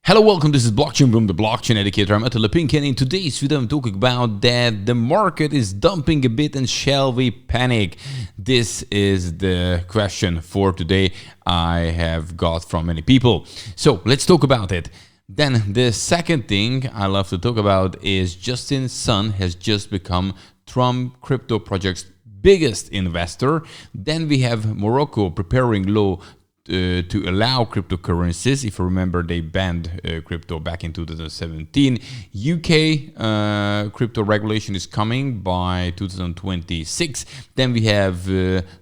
Hello, welcome. This is blockchainbloom, the blockchain educator. I'm Ate Lepink, and in today's video, I'm talking about that the market is dumping a bit, and shall we panic? This is the question for today I have got from many people. So let's talk about it. Then the second thing I love to talk about is Justin Sun has just become Trump crypto project's biggest investor. Then we have Morocco preparing law to allow cryptocurrencies. If you remember, they banned crypto back in 2017. UK crypto regulation is coming by 2026. Then we have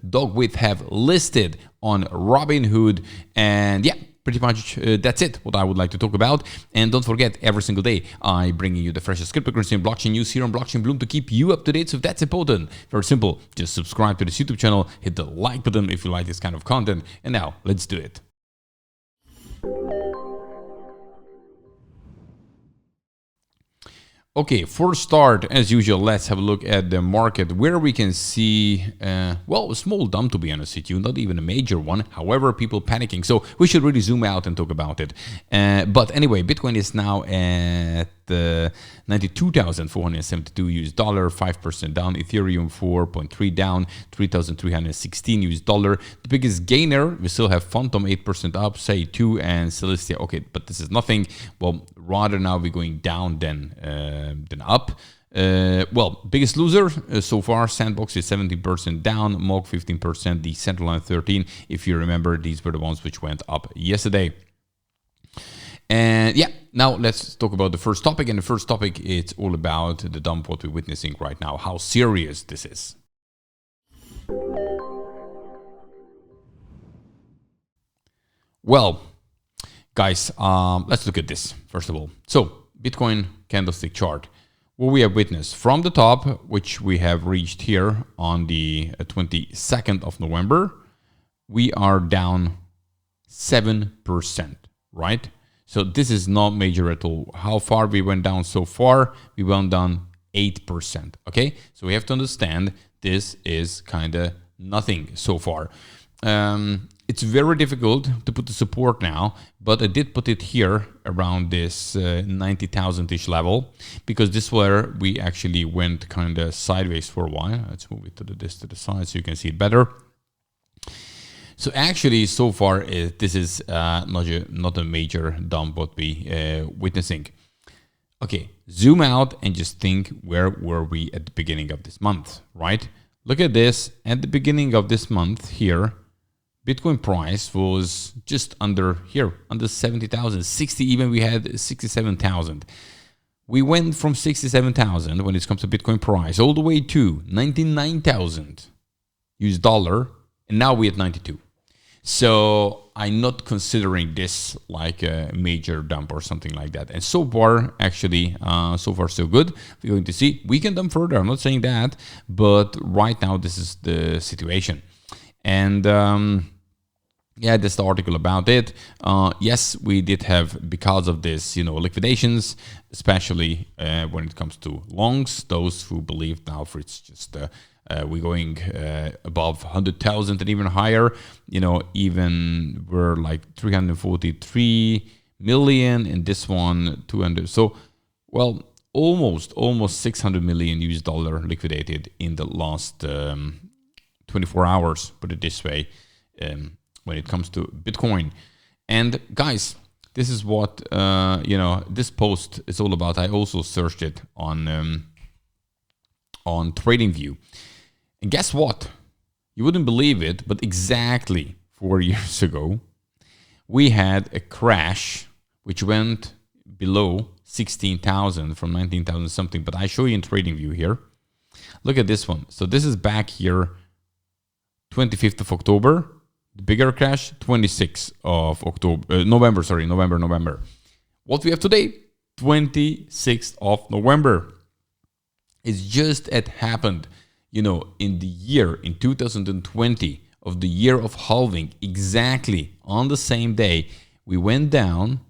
Dogwith have listed on Robinhood, and yeah, pretty much that's it, what I would like to talk about. And don't forget, every single day, I bring you the freshest cryptocurrency and blockchain news here on Blockchain Bloom to keep you up to date. So if that's important, very simple, just subscribe to this YouTube channel, hit the like button if you like this kind of content. And now, let's do it. Okay, for start, as usual, let's have a look at the market where we can see, well, a small dump, to be honest with you, not even a major one. However, people panicking. So we should really zoom out and talk about it. But anyway, Bitcoin is now at 92,472 US dollar, 5% down. Ethereum 4.3 down, 3,316 US dollar. The biggest gainer, we still have Phantom 8% up, say 2, and Celestia. Okay, but this is nothing. Well, rather now we're going down than up. Well, biggest loser so far, Sandbox is 70% down, Moog 15%, Decentraland 13. If you remember, these were the ones which went up yesterday. And yeah, now let's talk about the first topic. And the first topic, it's all about the dump, what we're witnessing right now, how serious this is. Well, guys, let's look at this first of all. So Bitcoin candlestick chart. What we have witnessed from the top, which we have reached here on the 22nd of November, we are down 7%, right? So this is not major at all. How far we went down so far? We went down 8%, okay? So we have to understand this is kind of nothing so far. It's very difficult to put the support now, but I did put it here around this 90,000-ish level, because this is where we actually went kind of sideways for a while. Let's move it to the side so you can see it better. So actually, so far, this is not a major dump what we witnessing. Okay, zoom out and just think, where were we at the beginning of this month, right? Look at this. At the beginning of this month here, Bitcoin price was just under 70,000, 60 even, we had 67,000. We went from 67,000 when it comes to Bitcoin price all the way to 99,000 US dollar, and now we're at 92. So I'm not considering this like a major dump or something like that. And so far, actually, so far so good. We're going to see. We can dump further. I'm not saying that, but right now this is the situation. And yeah, that's the article about it. Yes, we did have, because of this, liquidations, especially when it comes to longs. Those who believe now for it's just we're going above 100,000 and even higher. Even we're like 343 million, and this one 200. So, well, almost 600 million US dollar liquidated in the last 24 hours. Put it this way. When it comes to Bitcoin. And guys, this is what this post is all about. I also searched it on TradingView, and guess what? You wouldn't believe it, but exactly 4 years ago, we had a crash which went below 16,000 from 19,000 something. But I show you in TradingView here. Look at this one. So this is back here, 25th of October. The bigger crash, 26th of November. What we have today, 26th of November. It's just happened, in the year, in 2020, of the year of halving, exactly on the same day, we went down,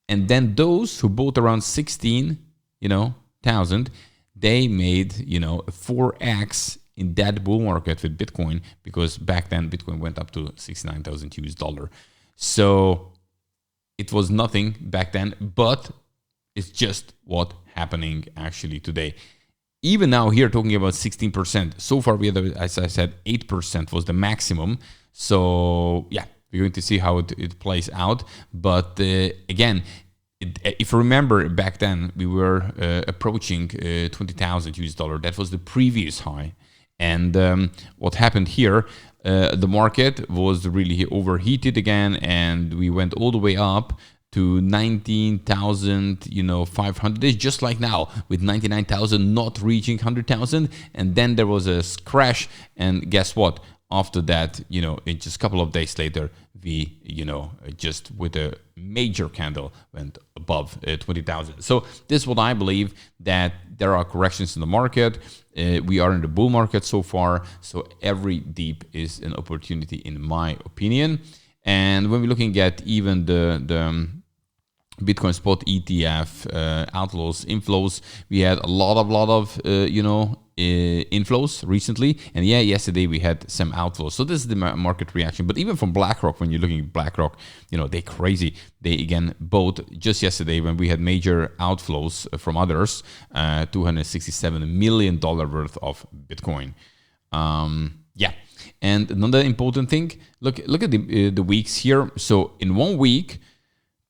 and then those who bought around 16,000, they made, a 4x in that bull market with Bitcoin, because back then Bitcoin went up to 69,000 US dollar. So it was nothing back then, but it's just what happening actually today. Even now here talking about 16%. So far we had, as I said, 8% was the maximum. So yeah, we're going to see how it plays out. But again, if you remember back then, we were approaching 20,000 US dollar. That was the previous high. And what happened here, the market was really overheated again, and we went all the way up to 19,000, 500. It's just like now with 99,000 not reaching 100,000, and then there was a crash, and guess what? After that, in just a couple of days later, we, just with a major candle went above 20,000. So this is what I believe, that there are corrections in the market. We are in the bull market so far. So every dip is an opportunity, in my opinion. And when we're looking at even the Bitcoin spot ETF outflows, inflows, we had a lot of inflows recently, and yeah, yesterday we had some outflows. So this is the market reaction. But even from BlackRock, when you're looking at BlackRock, they're crazy. They again bought just yesterday when we had major outflows from others, $267 million worth of Bitcoin. Yeah, and another important thing, look at the weeks here. So in 1 week,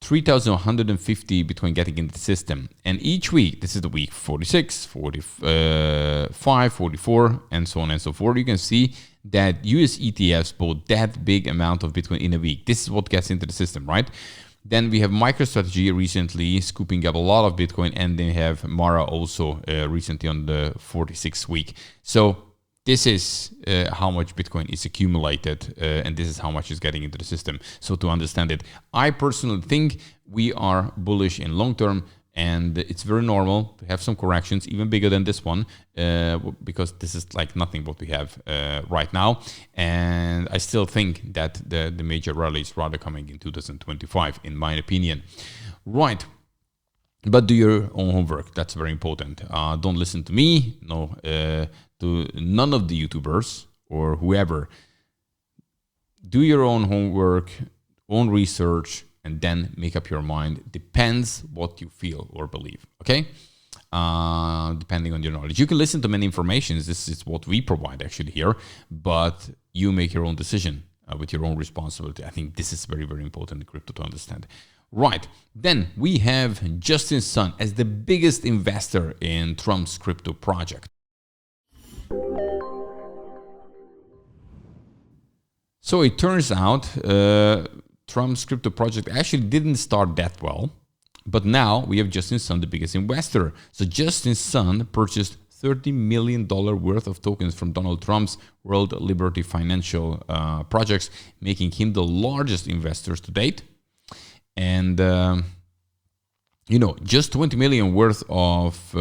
3,150 Bitcoin getting into the system. And each week, this is the week 46, 45, 44, and so on and so forth. You can see that US ETFs bought that big amount of Bitcoin in a week. This is what gets into the system, right? Then we have MicroStrategy recently scooping up a lot of Bitcoin, and then have Mara also recently on the 46th week. So this is how much Bitcoin is accumulated, and this is how much is getting into the system. So to understand it, I personally think we are bullish in long term, and it's very normal to have some corrections, even bigger than this one, because this is like nothing what we have right now. And I still think that the major rally is rather coming in 2025, in my opinion. Right. But do your own homework. That's very important. Don't listen to me. No. To none of the YouTubers or whoever. Do your own homework, own research, and then make up your mind. Depends what you feel or believe, okay? Depending on your knowledge. You can listen to many informations. This is what we provide actually here, but you make your own decision with your own responsibility. I think this is very, very important in crypto to understand. Right, then we have Justin Sun as the biggest investor in Trump's crypto project. So it turns out Trump's crypto project actually didn't start that well, but now we have Justin Sun, the biggest investor. So Justin Sun purchased $30 million worth of tokens from Donald Trump's World Liberty Financial projects, making him the largest investor to date. And just 20 million worth of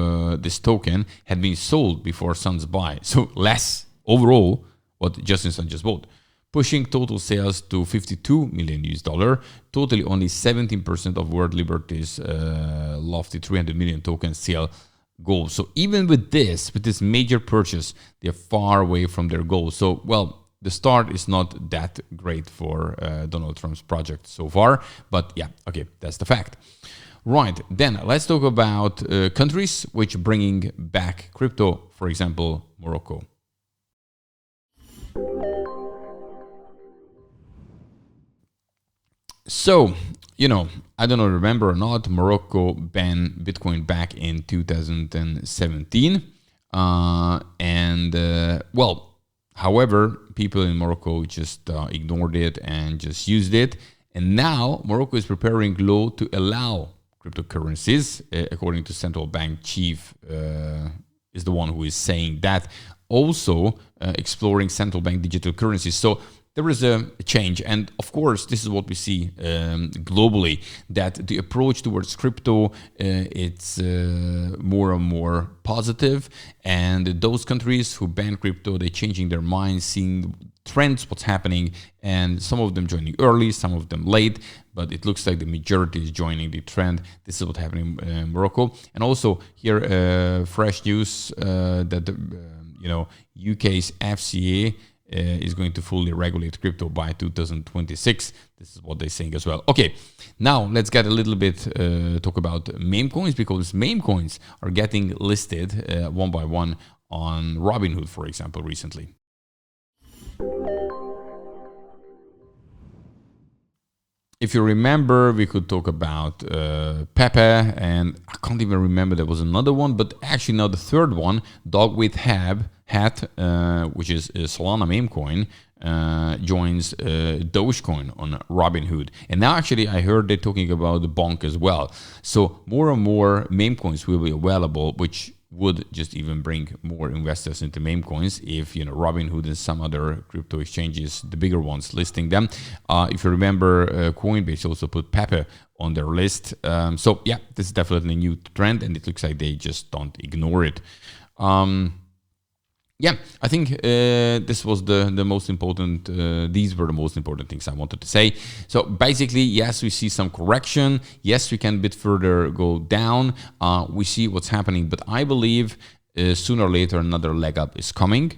this token had been sold before Sun's buy. So less overall what Justin Sun just bought, pushing total sales to 52 million US dollar, totally only 17% of World Liberty's lofty 300 million token sale goal. So even with this major purchase, they're far away from their goal. So, well, the start is not that great for Donald Trump's project so far, but yeah, okay, that's the fact. Right, then let's talk about countries which are bringing back crypto, for example, Morocco. So, I don't know, remember or not, Morocco banned Bitcoin back in 2017. However, people in Morocco just ignored it and just used it. And now Morocco is preparing law to allow cryptocurrencies, according to central bank chief, is the one who is saying that. Also exploring central bank digital currencies. So there is a change. And of course, this is what we see globally, that the approach towards crypto, it's more and more positive. And those countries who ban crypto, they're changing their minds, seeing trends, what's happening, and some of them joining early, some of them late, but it looks like the majority is joining the trend. This is what's happening in Morocco. And also here, fresh news that UK's FCA is going to fully regulate crypto by 2026. This is what they're saying as well. Okay, now let's get a little bit talk about meme coins, because meme coins are getting listed one by one on Robinhood, for example, recently. If you remember, we could talk about Pepe, and I can't even remember, there was another one, but actually now the third one, Dog with Hat, which is a Solana meme coin, joins Dogecoin on Robinhood. And now actually I heard they're talking about the Bonk as well. So more and more meme coins will be available, which would just even bring more investors into meme coins if, you know, Robinhood and some other crypto exchanges, the bigger ones, listing them. If you remember, COINBASE also put Pepe on their list. So yeah, this is definitely a new trend, and it looks like they just don't ignore it. Yeah, I think this was the most important, these were the most important things I wanted to say. So basically, yes, we see some correction. Yes, we can a bit further go down. We see what's happening, but I believe sooner or later another leg up is coming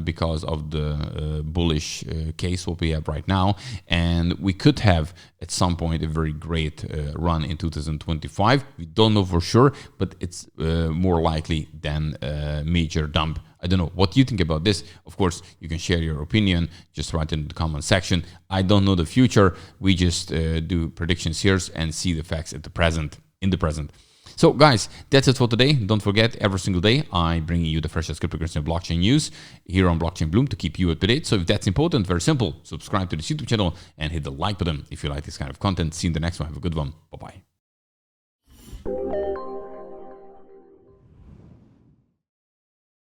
because of the bullish case what we have right now. And we could have at some point a very great run in 2025. We don't know for sure, but it's more likely than a major dump. I don't know. What do you think about this? Of course, you can share your opinion. Just write in the comment section. I don't know the future. We just do predictions here and see the facts at the present, in the present. So guys, that's it for today. Don't forget, every single day I bring you the freshest cryptocurrency and blockchain news here on Blockchain Bloom to keep you up to date. So if that's important, very simple, subscribe to this YouTube channel and hit the like button if you like this kind of content. See you in the next one. Have a good one. Bye-bye.